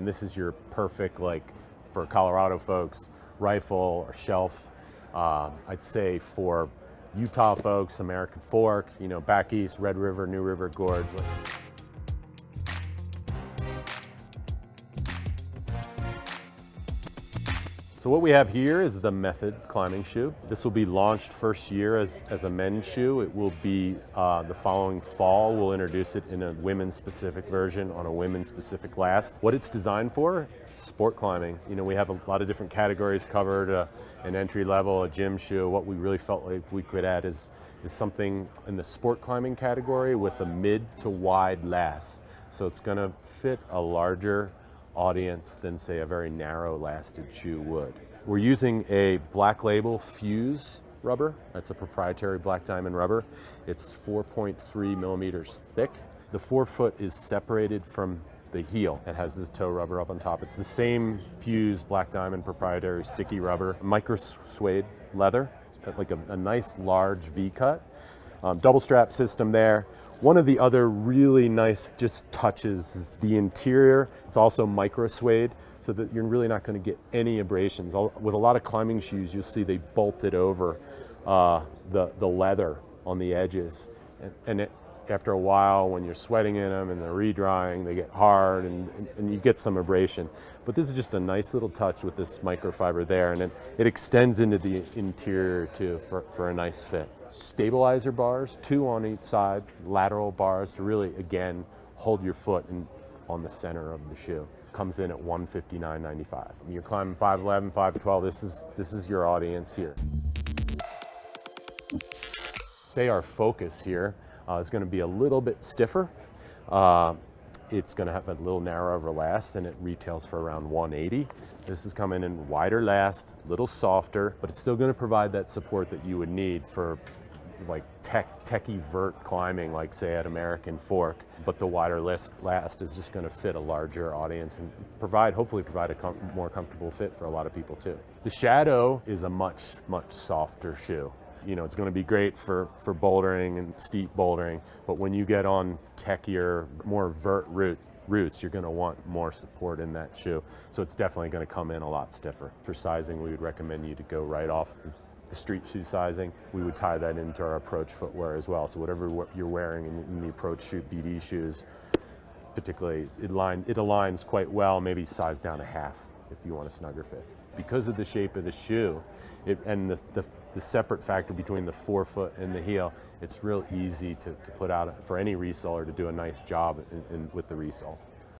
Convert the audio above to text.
and this is your perfect, like, for Colorado folks, rifle or shelf. I'd say for Utah folks, American Fork, you know, back east, Red River, New River Gorge. So what we have here is the Method climbing shoe. This will be launched first year as a men's shoe. It will be the following fall. We'll introduce it in a women's specific version on a women's specific last. What it's designed for? Sport climbing. You know, we have a lot of different categories covered, an entry level, a gym shoe. What we really felt like we could add is something in the sport climbing category with a mid to wide last. So it's gonna fit a larger audience than, say, a very narrow lasted shoe would. We're using a Black Label Fuse rubber. That's a proprietary black diamond rubber. It's 4.3 millimeters thick. The forefoot is separated from the heel. It has this toe rubber up on top. It's the same Fuse black diamond proprietary sticky rubber, micro suede leather. It's got like a nice large V cut. Double strap system there. One of the other really nice just touches is the interior. It's also micro suede, so that you're really not going to get any abrasions. With a lot of climbing shoes, you'll see they bolted over the leather on the edges, and after a while, when you're sweating in them and they're re-drying, they get hard and you get some abrasion. But this is just a nice little touch with this microfiber there, and then it extends into the interior too for a nice fit. Stabilizer bars, 2 on each side, lateral bars to really, again, hold your foot on the center of the shoe. Comes in at $159.95. You're climbing 5'11", 5'12", this is your audience here. Say our Focus here is going to be a little bit stiffer. It's going to have a little narrower last, and it retails for around $180. This is coming in wider last, a little softer, but it's still going to provide that support that you would need for like techie vert climbing, like say at American Fork. But the wider last is just going to fit a larger audience and hopefully provide a more comfortable fit for a lot of people too. The Shadow is a much softer shoe. You know, it's going to be great for bouldering and steep bouldering, but when you get on techier, more vert routes, you're going to want more support in that shoe. So it's definitely going to come in a lot stiffer. For sizing, we would recommend you to go right off the street shoe sizing. We would tie that into our approach footwear as well. So whatever you're wearing in the approach shoe, BD shoes, particularly, it aligns quite well, maybe size down a half if you want a snugger fit. Because of the shape of the shoe, and the separate factor between the forefoot and the heel, it's real easy to put out for any reseller to do a nice job with the resole.